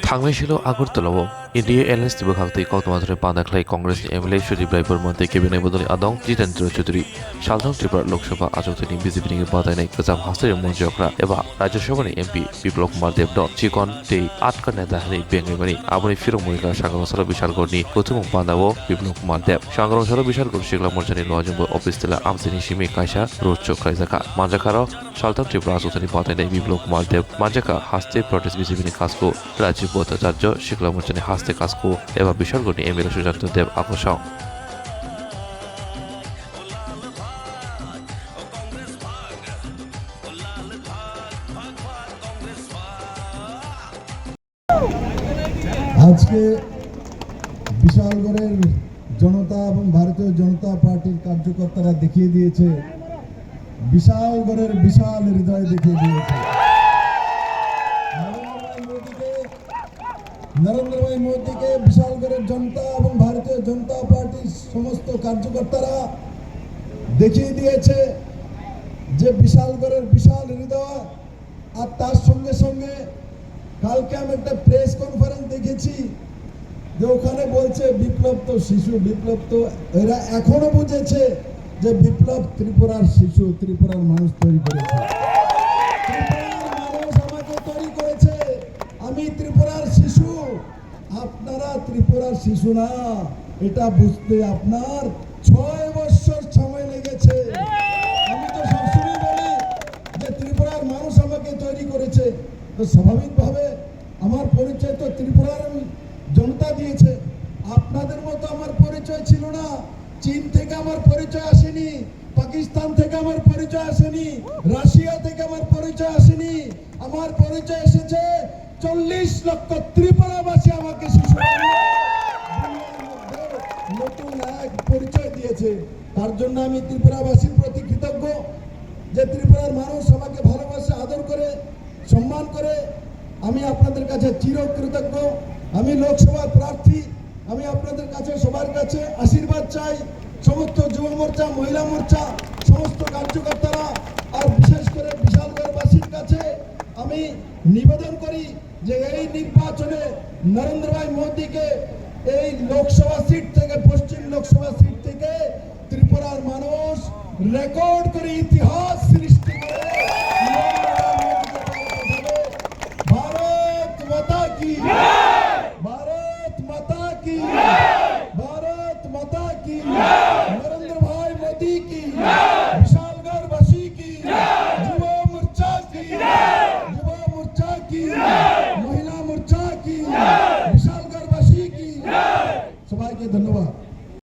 थांनाय आगरतलाव India alliance खाखै कक्टमाथुर पानाख्लाय कांग्रेस एमएलए सुदीप राय बर्मन केबिनेट बदल आदं जितेंद्र चौधरी सालथां त्रिपुरा लोकसभा आजौथानि बीजेपी बादायनाय गोजाम हास्ताय मन्त्रिफ्रा एबा राज्यसभानि एमपी बिप्लब कुमार देब दं चिकन दै आटका नेता हानि बेंगैमानि आबुनि फिरं मरिका सांग्रांसाल बिसारगढ़नि गौतम पान्डाव बिप्लब कुमार देब सांग्रांसाल बिसारगढ़ सिगला मोर्चानि लुआजोंबो अफिस तेला आमसिनि सिमी कायसा रोड शो खालायजाखा मानजाखार सालथां त्रिपुरा आजौथानि बादायनाय बिप्लब कुमार देब मानजाखा हास्ते प्रदेश बीजेपीनि काजखौ राज्य भट्टाचार्य सिगला मोर्चानि हास्ते काजखौ एबा बिसारगढ़नि एमएलए सुजात देव आकर्षण আজকে বিশালগড়ের জনতা এবং ভারতীয় জনতা পার্টির কার্যকর্তারা দেখিয়ে দিয়েছে বিশালগড়ের বিশাল হৃদয় দেখিয়ে দিয়েছে নরেন্দ্র ভাই মোদীকে বিশালগড়ের জনতা এবং ভারতীয় জনতা পার্টির সমস্ত কার্যকর্তারা দেখিয়ে দিয়েছে যে বিশালগড়ের বিশাল হৃদয় আর তার সঙ্গে সঙ্গে কালকে আমি একটা প্রেস কনফারেন্স দেখেছি যে ওখানে বলছে বিপ্লব তো শিশু বিপ্লব তো এরা এখনো বুঝেছে যে বিপ্লব ত্রিপুরার শিশু ত্রিপুরার মানুষ তৈরি করেছে ত্রিপুরার মানুষ আমাকে তৈরি করেছে আমি ত্রিপুরার শিশু আপনারা ত্রিপুরার শিশু না এটা বুঝতে আপনার 6 বছর সময় লেগেছে আমি তো সবসময় বলি যে ত্রিপুরার মানুষ আমাকে তৈরি করেছে তো স্বাভাবিকভাবে আমার পরিচয় তো ত্রিপুরার জনতা দিয়েছে আপনাদের মতো আমার পরিচয় ছিল না চীন থেকে আমার পরিচয় আসেনি পাকিস্তান থেকে আমার পরিচয় আসেনি রাশিয়া থেকে আমার পরিচয় আসেনি আমার পরিচয় এসেছে 40 লক্ষ ত্রিপুরাবাসী আমাকে শিশু নতুন এক পরিচয় দিয়েছে তার জন্য আমি ত্রিপুরাবাসীর প্রতি কৃতজ্ঞ যে ত্রিপুরার মানুষ আমাকে ভালোবাসে আদর করে সম্মান করে আমি আপনাদের কাছে চিরকৃতজ্ঞ আমি লোকসভা প্রার্থী আমি আপনাদের কাছে সবার কাছে আশীর্বাদ চাই সমস্ত যুব মোর্চা মহিলা মোর্চা সমস্ত কার্যকর্তারা আর বিশেষ করে বিশালগড়বাসীর কাছে আমি নিবেদন করি যে এই নির্বাচনে নরেন্দ্র ভাই মোদীকে এই লোকসভা সিট থেকে পশ্চিম লোকসভা সিট থেকে ত্রিপুরার মানুষ রেকর্ড করে ইতিহাস সৃষ্টি করে भारत माता की भारत माता की नरेंद्र भाई मोदी की विशालगढ़वासी की युवा मोर्चा की महिला मोर्चा की विशालगढ़वासी की सबाई के धन्यवाद।